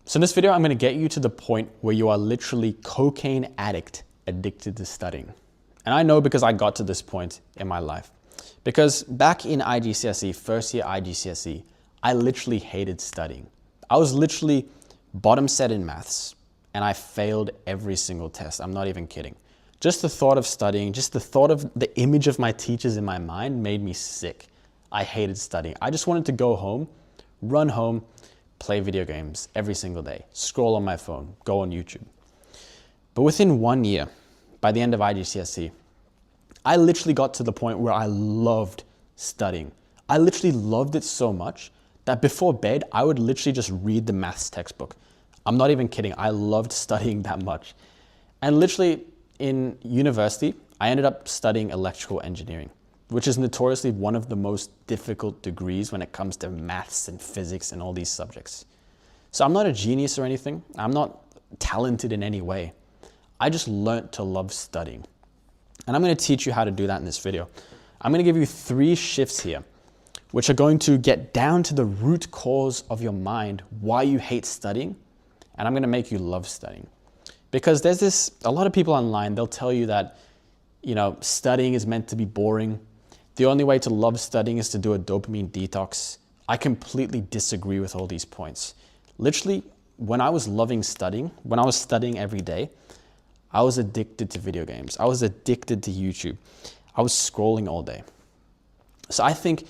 So in this video, I'm going to get you to the point where you are literally cocaine addict, addicted to studying. And I know because I got to this point in my life. Because back in IGCSE, first year IGCSE, I literally hated studying. I was literally bottom set in maths and I failed every single test. I'm not even kidding. Just the thought of studying, just the thought of the image of my teachers in my mind made me sick. I hated studying. I just wanted to go home, run home, play video games every single day, scroll on my phone, go on YouTube. But within 1 year, by the end of IGCSE, I literally got to the point where I loved studying. I literally loved it so much that before bed, I would literally just read the maths textbook. I'm not even kidding. I loved studying that much. And literally in university, I ended up studying electrical engineering, which is notoriously one of the most difficult degrees when it comes to maths and physics and all these subjects. So I'm not a genius or anything. I'm not talented in any way. I just learned to love studying. And I'm going to teach you how to do that in this video. I'm going to give you 3 shifts here, which are going to get down to the root cause of your mind, why you hate studying, and I'm going to make you love studying. Because there's a lot of people online, they'll tell you that, studying is meant to be boring. The only way to love studying is to do a dopamine detox. I completely disagree with all these points. Literally, when I was loving studying, when I was studying every day, I was addicted to video games. I was addicted to YouTube. I was scrolling all day. So I think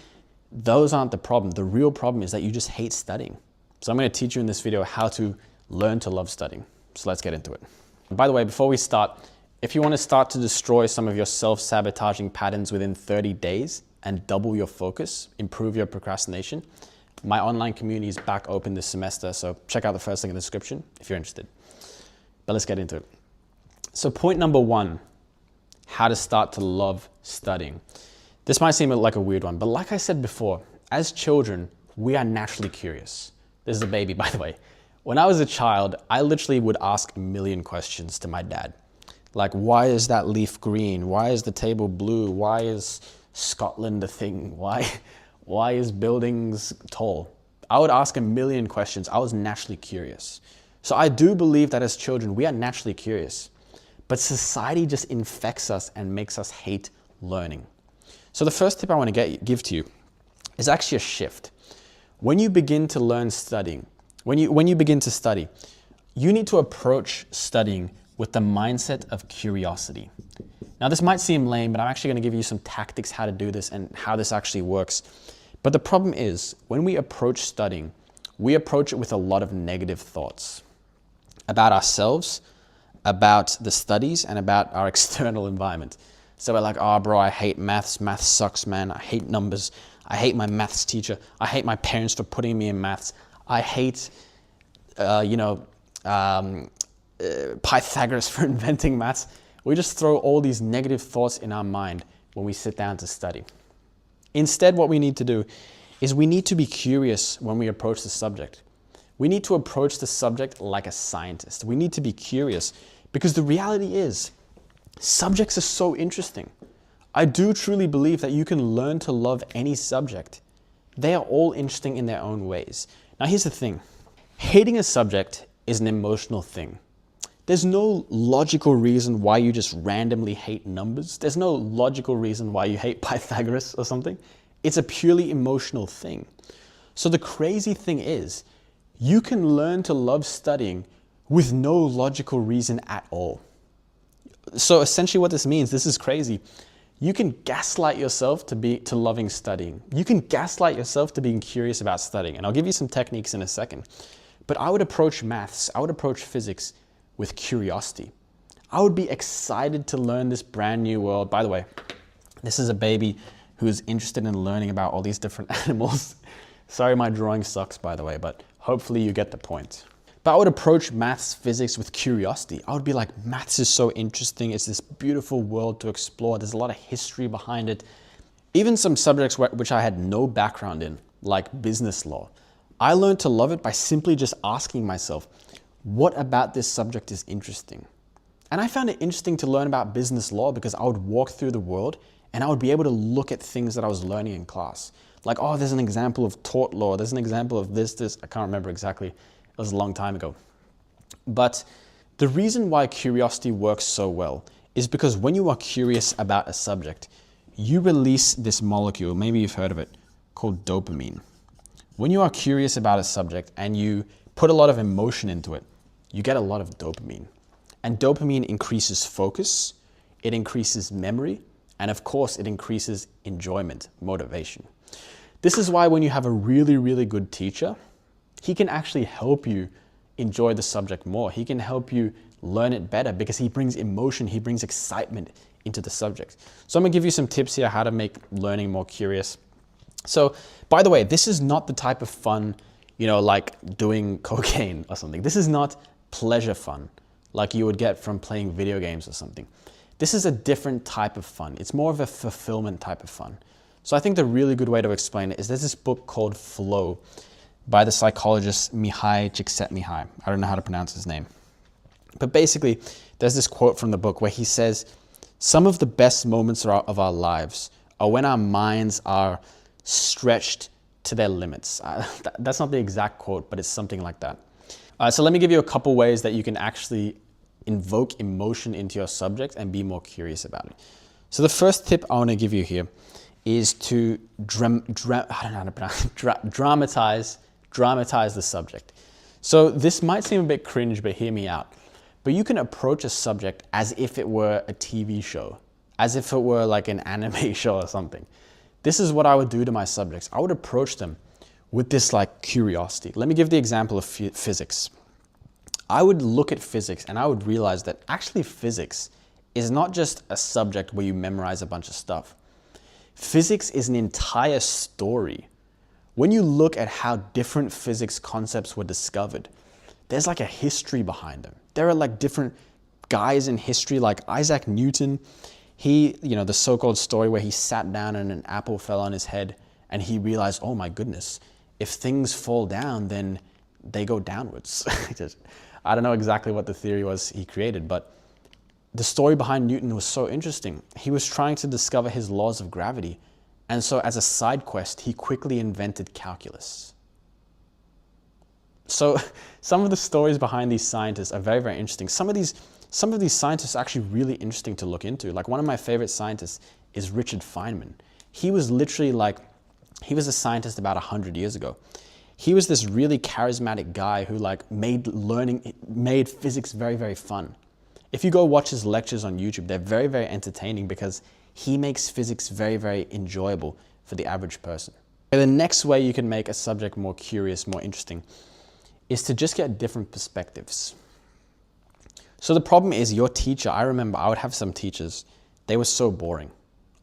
those aren't the problem. The real problem is that you just hate studying. So I'm going to teach you in this video how to learn to love studying. So let's get into it. And by the way, before we start, if you want to start to destroy some of your self-sabotaging patterns within 30 days and double your focus, improve your procrastination, my online community is back open this semester. So check out the first link in the description if you're interested. But let's get into it. So point number 1, how to start to love studying. This might seem like a weird one, but like I said before, as children, we are naturally curious. This is a baby, by the way. When I was a child, I literally would ask a million questions to my dad. Like, why is that leaf green? Why is the table blue? Why is Scotland a thing? Why is buildings tall? I would ask a million questions. I was naturally curious. So I do believe that as children, we are naturally curious. But society just infects us and makes us hate learning. So the first tip I want to give to you is actually a shift. When you begin to learn studying, when you begin to study, you need to approach studying with the mindset of curiosity. Now this might seem lame, but I'm actually going to give you some tactics how to do this and how this actually works. But the problem is, when we approach studying, we approach it with a lot of negative thoughts about ourselves, about the studies, and about our external environment. So we're like, oh bro, I hate maths. Maths sucks, man. I hate numbers. I hate my maths teacher. I hate my parents for putting me in maths. I hate, Pythagoras for inventing maths. We just throw all these negative thoughts in our mind when we sit down to study. Instead, what we need to do is we need to be curious when we approach the subject. We need to approach the subject like a scientist. We need to be curious because the reality is subjects are so interesting. I do truly believe that you can learn to love any subject. They are all interesting in their own ways. Now, here's the thing. Hating a subject is an emotional thing. There's no logical reason why you just randomly hate numbers. There's no logical reason why you hate Pythagoras or something. It's a purely emotional thing. So the crazy thing is, you can learn to love studying with no logical reason at all. So essentially what this means, this is crazy. You can gaslight yourself to loving studying. You can gaslight yourself to being curious about studying. And I'll give you some techniques in a second. But I would approach maths, I would approach physics with curiosity. I would be excited to learn this brand new world. By the way, this is a baby who's interested in learning about all these different animals. Sorry, my drawing sucks, by the way, but hopefully you get the point. But I would approach maths, physics with curiosity. I would be like, maths is so interesting. It's this beautiful world to explore. There's a lot of history behind it. Even some subjects which I had no background in, like business law. I learned to love it by simply just asking myself, what about this subject is interesting? And I found it interesting to learn about business law because I would walk through the world and I would be able to look at things that I was learning in class. Like, oh, there's an example of tort law. There's an example of this. I can't remember exactly. was a long time ago. But the reason why curiosity works so well is because when you are curious about a subject, you release this molecule, maybe you've heard of it, called dopamine. When you are curious about a subject and you put a lot of emotion into it, you get a lot of dopamine. And dopamine increases focus, it increases memory, and of course it increases enjoyment, motivation. This is why when you have a really, really good teacher, he can actually help you enjoy the subject more. He can help you learn it better because he brings emotion, he brings excitement into the subject. So I'm gonna give you some tips here how to make learning more curious. So, by the way, this is not the type of fun, like doing cocaine or something. This is not pleasure fun like you would get from playing video games or something. This is a different type of fun. It's more of a fulfillment type of fun. So I think the really good way to explain it is there's this book called Flow by the psychologist Mihai Csikszentmihalyi. I don't know how to pronounce his name. But basically, there's this quote from the book where he says, some of the best moments of our lives are when our minds are stretched to their limits. That's not the exact quote, but it's something like that. So let me give you a couple ways that you can actually invoke emotion into your subject and be more curious about it. So the first tip I want to give you here is to dramatize the subject. So this might seem a bit cringe, but hear me out. But you can approach a subject as if it were a TV show, as if it were like an anime show or something. This is what I would do to my subjects. I would approach them with this like curiosity. Let me give the example of physics. I would look at physics and I would realize that actually physics is not just a subject where you memorize a bunch of stuff. Physics is an entire story. When you look at how different physics concepts were discovered, there's like a history behind them. There are like different guys in history like Isaac Newton. He, the so-called story where he sat down and an apple fell on his head and he realized, oh my goodness, if things fall down, then they go downwards. I don't know exactly what the theory was he created, but the story behind Newton was so interesting. He was trying to discover his laws of gravity. And so as a side quest, he quickly invented calculus. So some of the stories behind these scientists are very, very interesting. Some of these scientists are actually really interesting to look into. Like one of my favorite scientists is Richard Feynman. He was literally he was a scientist about 100 years ago. He was this really charismatic guy who made physics very, very fun. If you go watch his lectures on YouTube, they're very, very entertaining because he makes physics very, very enjoyable for the average person. The next way you can make a subject more curious, more interesting, is to just get different perspectives. So the problem is your teacher, I remember I would have some teachers, they were so boring.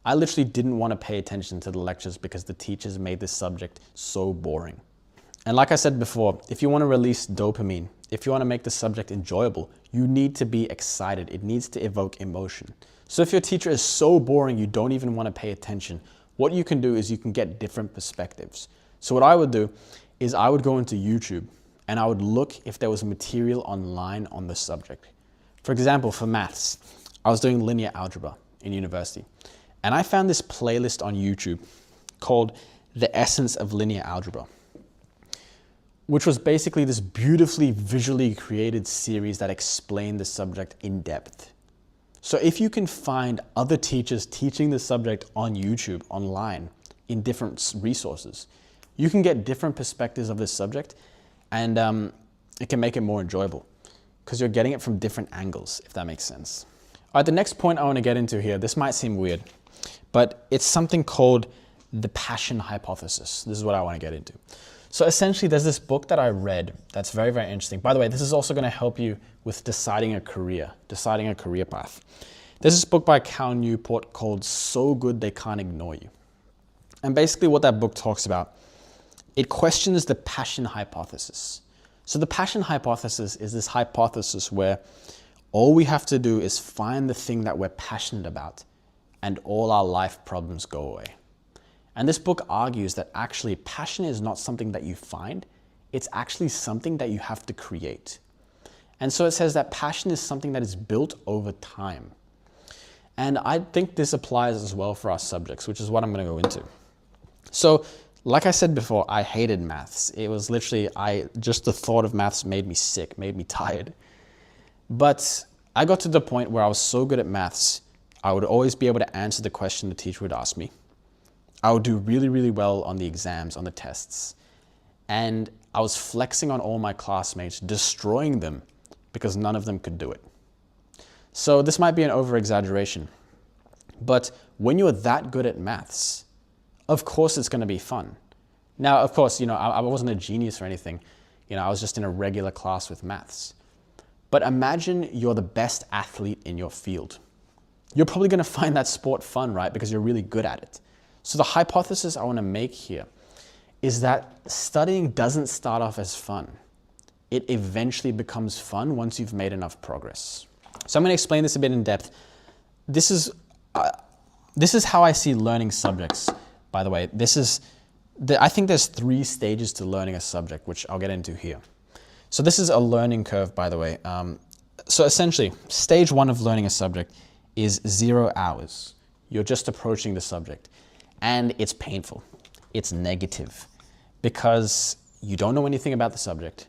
I literally didn't want to pay attention to the lectures because the teachers made this subject so boring. And like I said before, if you want to release dopamine, if you want to make the subject enjoyable, you need to be excited. It needs to evoke emotion. So if your teacher is so boring you don't even want to pay attention, what you can do is you can get different perspectives. So what I would do is I would go into YouTube and I would look if there was material online on the subject. For example, for maths, I was doing linear algebra in university. And I found this playlist on YouTube called The Essence of Linear Algebra, which was basically this beautifully visually created series that explained the subject in depth. So if you can find other teachers teaching the subject on YouTube, online, in different resources, you can get different perspectives of this subject and it can make it more enjoyable because you're getting it from different angles, if that makes sense. All right, the next point I want to get into here, this might seem weird, but it's something called the passion hypothesis. This is what I want to get into. So essentially, there's this book that I read that's very, very interesting. By the way, this is also going to help you with deciding a career path. There's this book by Cal Newport called So Good They Can't Ignore You. And basically what that book talks about, it questions the passion hypothesis. So the passion hypothesis is this hypothesis where all we have to do is find the thing that we're passionate about and all our life problems go away. And this book argues that actually passion is not something that you find, it's actually something that you have to create. And so it says that passion is something that is built over time. And I think this applies as well for our subjects, which is what I'm going to go into. So Like I said before, I hated maths. It was literally, just the thought of maths made me sick, made me tired. But I got to the point where I was so good at maths, I would always be able to answer the question the teacher would ask me. I would do really, really well on the exams, on the tests. And I was flexing on all my classmates, destroying them because none of them could do it. So this might be an over-exaggeration, but when you're that good at maths, of course it's going to be fun. Now, of course, I wasn't a genius or anything. I was just in a regular class with maths. But imagine you're the best athlete in your field. You're probably going to find that sport fun, right? Because you're really good at it. So the hypothesis I want to make here is that studying doesn't start off as fun. It eventually becomes fun once you've made enough progress. So I'm going to explain this a bit in depth. This is how I see learning subjects, by the way. I think there's 3 stages to learning a subject, which I'll get into here. So this is a learning curve, by the way. So essentially, stage 1 of learning a subject is 0 hours. You're just approaching the subject. And it's painful. It's negative. Because you don't know anything about the subject.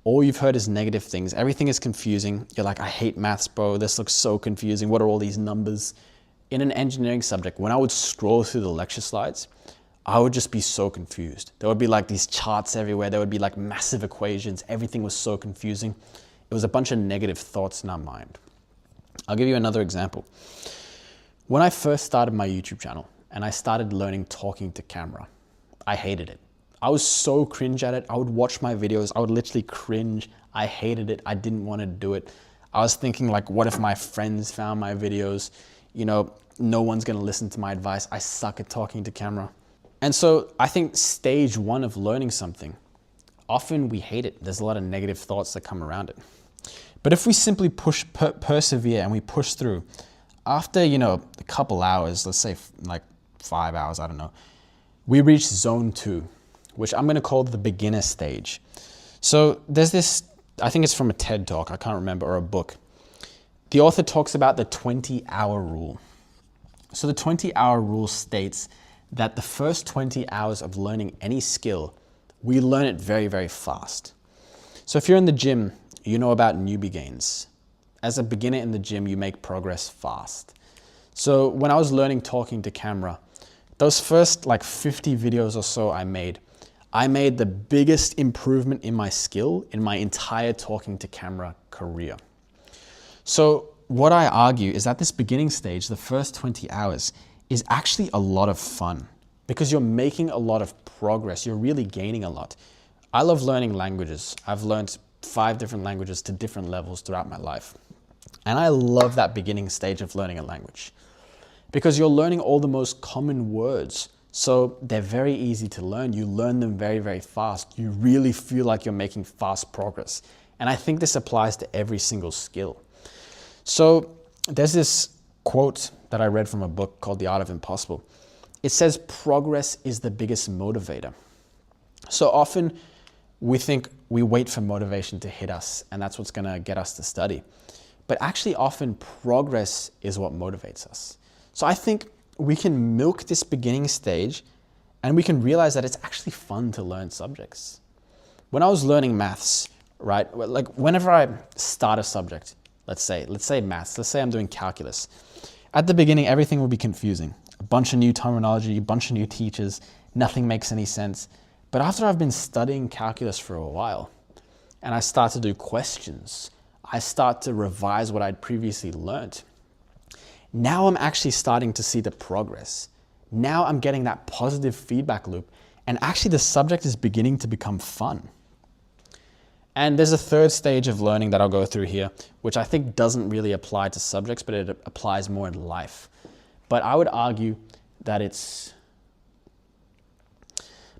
All you've heard is negative things. Everything is confusing. You're like, I hate maths, bro. This looks so confusing. What are all these numbers? In an engineering subject, when I would scroll through the lecture slides, I would just be so confused. There would be like these charts everywhere. There would be like massive equations. Everything was so confusing. It was a bunch of negative thoughts in our mind. I'll give you another example. When I first started my YouTube channel and I started learning talking to camera, I hated it. I was so cringe at it. I would watch my videos. I would literally cringe. I hated it. I didn't want to do it. I was thinking like, what if my friends found my videos? No one's going to listen to my advice. I suck at talking to camera. And so I think stage 1 of learning something, often we hate it. There's a lot of negative thoughts that come around it. But if we simply persevere and we push through, after, a couple hours, let's say like 5 hours, I don't know, we reach zone 2, which I'm going to call the beginner stage. So there's this, I think it's from a TED talk, I can't remember, or a book. The author talks about the 20-hour rule. So the 20-hour rule states that the first 20 hours of learning any skill, we learn it very, very fast. So if you're in the gym, you know about newbie gains. As a beginner in the gym, you make progress fast. So when I was learning talking to camera, those first like 50 videos or so I made the biggest improvement in my skill in my entire talking to camera career. So what I argue is that this beginning stage, the first 20 hours, is actually a lot of fun because you're making a lot of progress. You're really gaining a lot. I love learning languages. I've learned 5 different languages to different levels throughout my life. And I love that beginning stage of learning a language because you're learning all the most common words. So they're very easy to learn. You learn them very, very fast. You really feel like you're making fast progress. And I think this applies to every single skill. So there's this quote that I read from a book called The Art of Impossible. It says progress is the biggest motivator. So often we think we wait for motivation to hit us and that's what's going to get us to study. But actually often progress is what motivates us. So I think we can milk this beginning stage and we can realize that it's actually fun to learn subjects. When I was learning maths, right, like whenever I start a subject, let's say maths, let's say I'm doing calculus. At the beginning, everything will be confusing. A bunch of new terminology, a bunch of new teachers, nothing makes any sense. But after I've been studying calculus for a while and I start to do questions, I start to revise what I'd previously learned. Now I'm actually starting to see the progress. Now I'm getting that positive feedback loop and actually the subject is beginning to become fun. And there's a third stage of learning that I'll go through here, which I think doesn't really apply to subjects, but it applies more in life. But I would argue that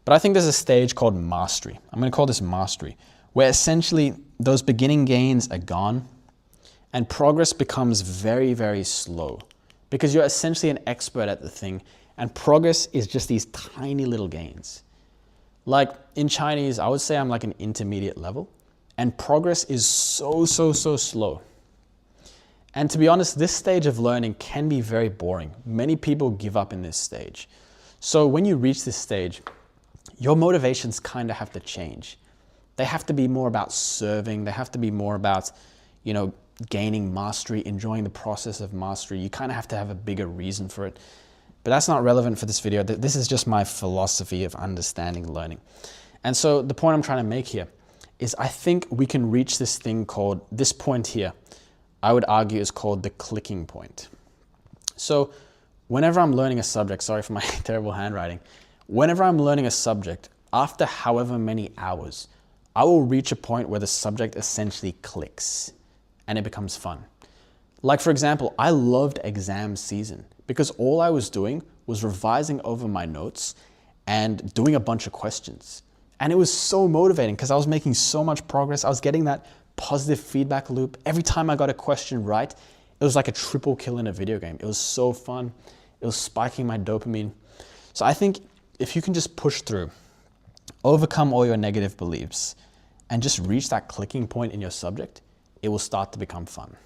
but I think there's a stage called mastery. I'm going to call this mastery, where essentially those beginning gains are gone and progress becomes very, very slow because you're essentially an expert at the thing and progress is just these tiny little gains. Like in Chinese, I would say I'm like an intermediate level and progress is so slow. And to be honest, this stage of learning can be very boring. Many people give up in this stage. So when you reach this stage, your motivations kind of have to change. They have to be more about serving. They have to be more about, gaining mastery, enjoying the process of mastery. You kind of have to have a bigger reason for it. But that's not relevant for this video. This is just my philosophy of understanding learning. And so the point I'm trying to make here is I think we can reach this thing called, this point here, I would argue is called the clicking point. So whenever I'm learning a subject, sorry for my terrible handwriting, whenever I'm learning a subject, after however many hours, I will reach a point where the subject essentially clicks and it becomes fun. Like for example, I loved exam season because all I was doing was revising over my notes and doing a bunch of questions. And it was so motivating because I was making so much progress. I was getting that positive feedback loop. Every time I got a question right, it was like a triple kill in a video game. It was so fun. It was spiking my dopamine. So I think if you can just push through, overcome all your negative beliefs, and just reach that clicking point in your subject, it will start to become fun.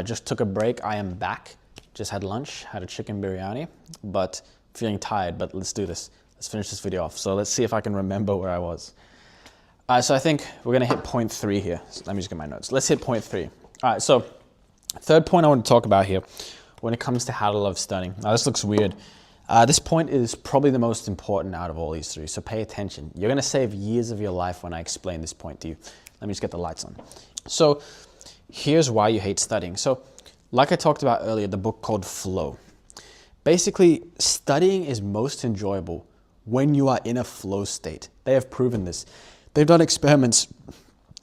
Just took a break. I am back. Just had lunch, had a chicken biryani, but feeling tired, but let's do this. Let's finish this video off. So let's see if I can remember where I was. So I think we're gonna hit point 3 here. So let me just get my notes. Let's hit point 3. All right, so third point I want to talk about here when it comes to how to love studying. Now this looks weird. This point is probably the most important out of all these 3, so pay attention. You're gonna save years of your life when I explain this point to you. Let me just get the lights on. So here's why you hate studying. So like I talked about earlier, the book called Flow. Basically, studying is most enjoyable when you are in a flow state. They have proven this. They've done experiments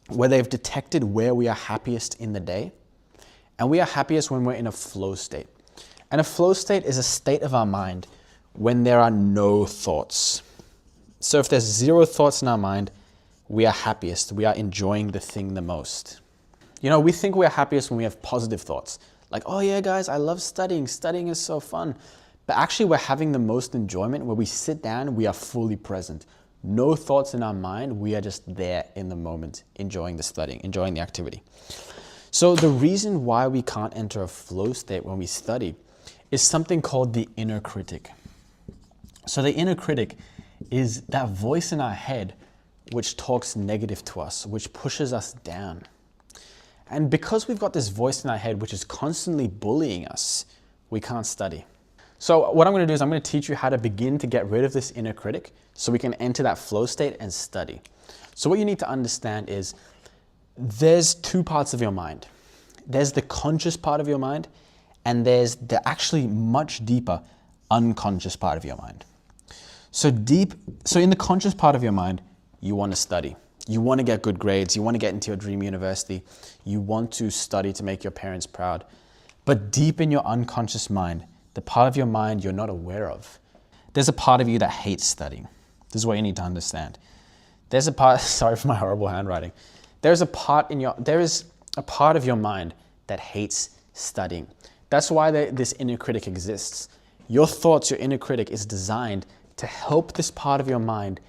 where they've detected where we are happiest in the day, and we are happiest when we're in a flow state. And a flow state is a state of our mind when there are no thoughts. So if there's 0 thoughts in our mind, we are happiest. We are enjoying the thing the most. We think we are happiest when we have positive thoughts. Like, oh yeah, guys, I love studying. Studying is so fun. But actually, we're having the most enjoyment where we sit down, we are fully present. No thoughts in our mind. We are just there in the moment, enjoying the studying, enjoying the activity. So the reason why we can't enter a flow state when we study is something called the inner critic. So the inner critic is that voice in our head which talks negative to us, which pushes us down. And because we've got this voice in our head which is constantly bullying us, we can't study. So what I'm going to do is I'm going to teach you how to begin to get rid of this inner critic so we can enter that flow state and study. So what you need to understand is there's 2 parts of your mind. There's the conscious part of your mind, and there's the actually much deeper unconscious part of your mind. So in the conscious part of your mind, you want to study. You want to get good grades. You want to get into your dream university. You want to study to make your parents proud. But deep in your unconscious mind, the part of your mind you're not aware of, there's a part of you that hates studying. This is what you need to understand. There's a part, sorry for my horrible handwriting. There is a part of your mind that hates studying. That's why this inner critic exists. Your thoughts, your inner critic is designed to help this part of your mind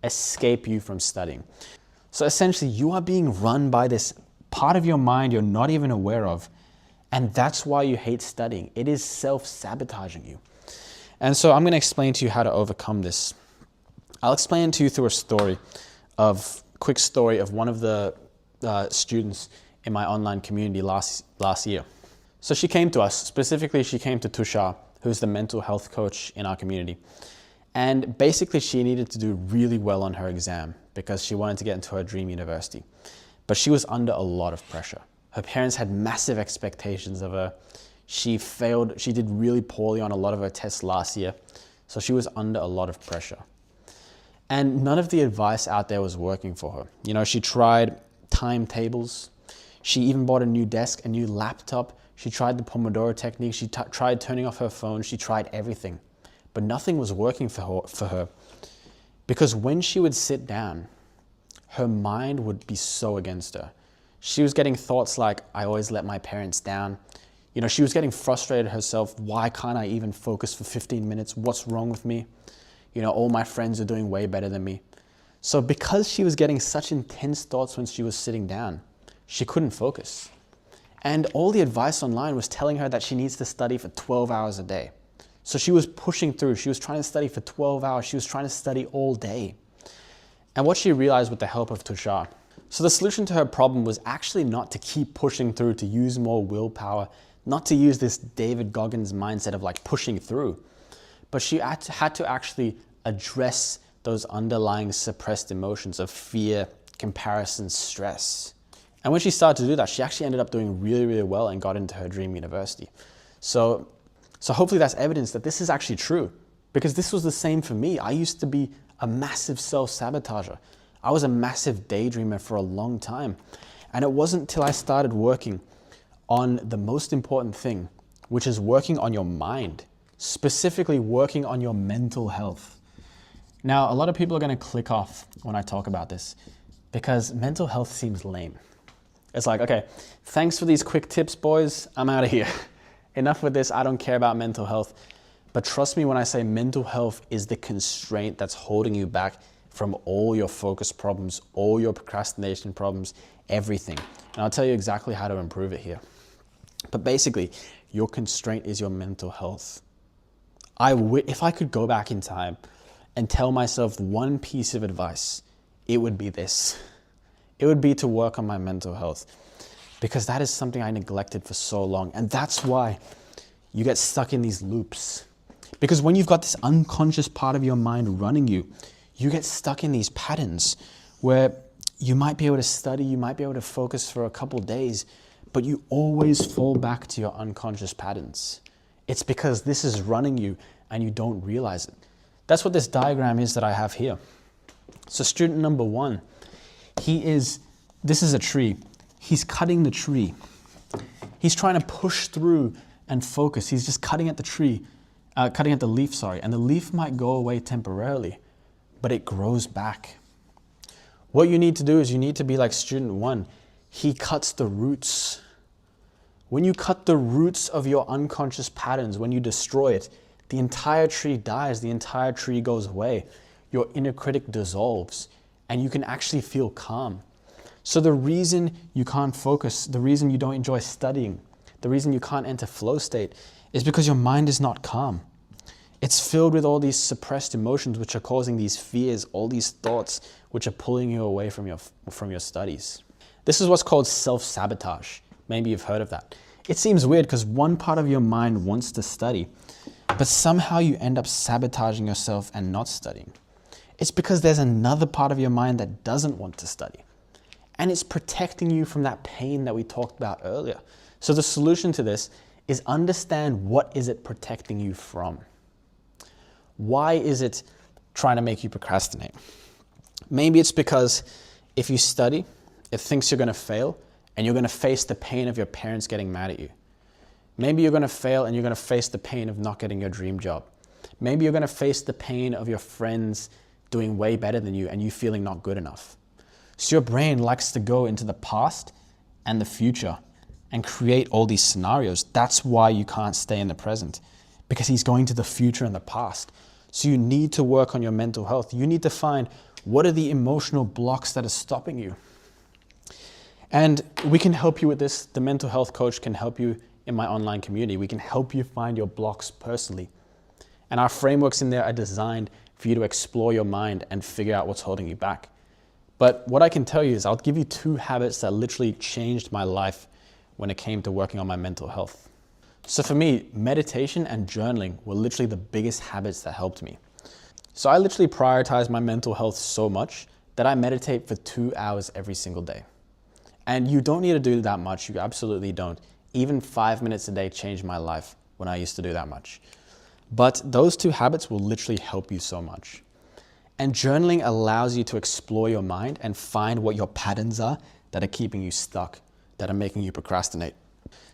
escape you from studying. So essentially, you are being run by this part of your mind you're not even aware of, and that's why you hate studying. It is self-sabotaging you. And so I'm going to explain to you how to overcome this. I'll explain it to you through a quick story of one of the students in my online community last year. So she came to us, specifically she came to Tushar, who's the mental health coach in our community. And basically she needed to do really well on her exam because she wanted to get into her dream university. But she was under a lot of pressure. Her parents had massive expectations of her. She did really poorly on a lot of her tests last year. So she was under a lot of pressure. And none of the advice out there was working for her. She tried timetables. She even bought a new desk, a new laptop. She tried the Pomodoro technique. She tried turning off her phone. She tried everything. But nothing was working for her. Because when she would sit down, her mind would be so against her. She was getting thoughts like, I always let my parents down. She was getting frustrated herself. Why can't I even focus for 15 minutes? What's wrong with me? All my friends are doing way better than me. So because she was getting such intense thoughts when she was sitting down, she couldn't focus. And all the advice online was telling her that she needs to study for 12 hours a day. So she was pushing through. She was trying to study for 12 hours. She was trying to study all day. And what she realized with the help of Tushar, so the solution to her problem was actually not to keep pushing through, to use more willpower, not to use this David Goggins mindset of like pushing through, but she had to actually address those underlying suppressed emotions of fear, comparison, stress. And when she started to do that, she actually ended up doing really, really well and got into her dream university. So hopefully that's evidence that this is actually true, because this was the same for me. I used to be a massive self-sabotager. I was a massive daydreamer for a long time. And it wasn't until I started working on the most important thing, which is working on your mind, specifically working on your mental health. Now, a lot of people are going to click off when I talk about this because mental health seems lame. It's like, okay, thanks for these quick tips, boys. I'm out of here. Enough with this. I don't care about mental health. But trust me when I say mental health is the constraint that's holding you back from all your focus problems, all your procrastination problems, everything. And I'll tell you exactly how to improve it here. But basically, your constraint is your mental health. If I could go back in time and tell myself one piece of advice, it would be this. It would be to work on my mental health, because that is something I neglected for so long. And that's why you get stuck in these loops. Because when you've got this unconscious part of your mind running you, you get stuck in these patterns where you might be able to study, you might be able to focus for a couple days, but you always fall back to your unconscious patterns. It's because this is running you and you don't realize it. That's what this diagram is that I have here. So student number one, this is a tree. He's cutting the tree. He's trying to push through and focus. He's just cutting at the tree, cutting at the leaf, sorry. And the leaf might go away temporarily, but it grows back. What you need to do is you need to be like student one. He cuts the roots. When you cut the roots of your unconscious patterns, when you destroy it, the entire tree dies, the entire tree goes away. Your inner critic dissolves and you can actually feel calm. So the reason you can't focus, the reason you don't enjoy studying, the reason you can't enter flow state is because your mind is not calm. It's filled with all these suppressed emotions which are causing these fears, all these thoughts which are pulling you away from your studies. This is what's called self-sabotage. Maybe you've heard of that. It seems weird because one part of your mind wants to study, but somehow you end up sabotaging yourself and not studying. It's because there's another part of your mind that doesn't want to study. And it's protecting you from that pain that we talked about earlier. So the solution to this is understand what is it protecting you from. Why is it trying to make you procrastinate? Maybe it's because if you study, it thinks you're going to fail and you're going to face the pain of your parents getting mad at you. Maybe you're going to fail and you're going to face the pain of not getting your dream job. Maybe you're going to face the pain of your friends doing way better than you and you feeling not good enough. So your brain likes to go into the past and the future and create all these scenarios. That's why you can't stay in the present, because he's going to the future and the past. So you need to work on your mental health. You need to find what are the emotional blocks that are stopping you. And we can help you with this. The mental health coach can help you in my online community. We can help you find your blocks personally. And our frameworks in there are designed for you to explore your mind and figure out what's holding you back. But what I can tell you is I'll give you 2 habits that literally changed my life when it came to working on my mental health. So for me, meditation and journaling were literally the biggest habits that helped me. So I literally prioritize my mental health so much that I meditate for 2 hours every single day. And you don't need to do that much. You absolutely don't. Even 5 minutes a day changed my life when I used to do that much. But those 2 habits will literally help you so much. And journaling allows you to explore your mind and find what your patterns are that are keeping you stuck, that are making you procrastinate.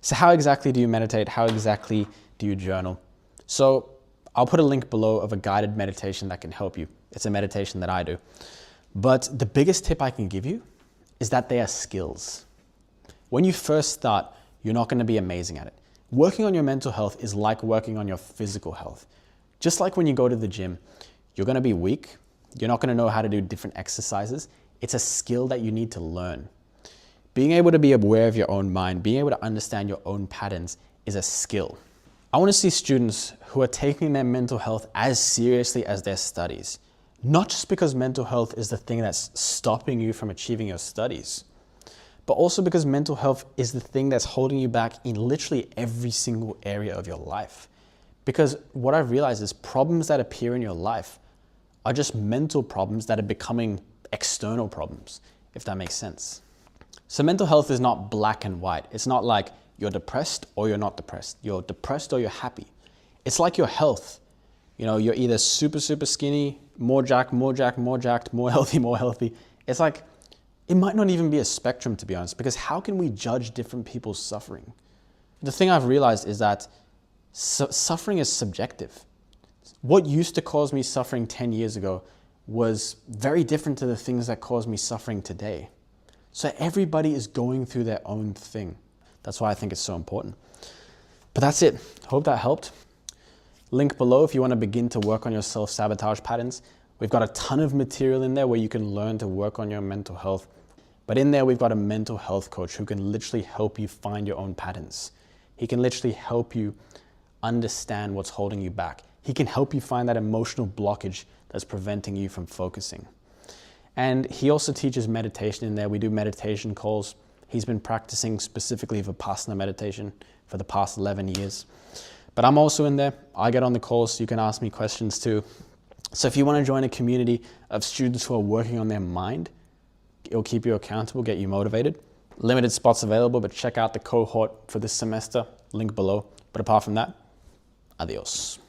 So how exactly do you meditate? How exactly do you journal? So I'll put a link below of a guided meditation that can help you. It's a meditation that I do. But the biggest tip I can give you is that they are skills. When you first start, you're not going to be amazing at it. Working on your mental health is like working on your physical health. Just like when you go to the gym, you're going to be weak. You're not going to know how to do different exercises. It's a skill that you need to learn. Being able to be aware of your own mind, being able to understand your own patterns is a skill. I want to see students who are taking their mental health as seriously as their studies. Not just because mental health is the thing that's stopping you from achieving your studies, but also because mental health is the thing that's holding you back in literally every single area of your life. Because what I've realized is problems that appear in your life are just mental problems that are becoming external problems, if that makes sense. So mental health is not black and white. It's not like you're depressed or you're not depressed. You're depressed or you're happy. It's like your health. You know, you're either super, super skinny, more jacked, more healthy. It's like, it might not even be a spectrum, to be honest, because how can we judge different people's suffering? The thing I've realized is that suffering is subjective. What used to cause me suffering 10 years ago was very different to the things that cause me suffering today. So everybody is going through their own thing. That's why I think it's so important. But that's it. Hope that helped. Link below if you want to begin to work on your self-sabotage patterns. We've got a ton of material in there where you can learn to work on your mental health. But in there, we've got a mental health coach who can literally help you find your own patterns. He can literally help you understand what's holding you back. He can help you find that emotional blockage that's preventing you from focusing. And he also teaches meditation in there. We do meditation calls. He's been practicing specifically Vipassana meditation for the past 11 years. But I'm also in there. I get on the calls so you can ask me questions too. So if you want to join a community of students who are working on their mind, it'll keep you accountable, get you motivated. Limited spots available, but check out the cohort for this semester, link below. But apart from that, adios.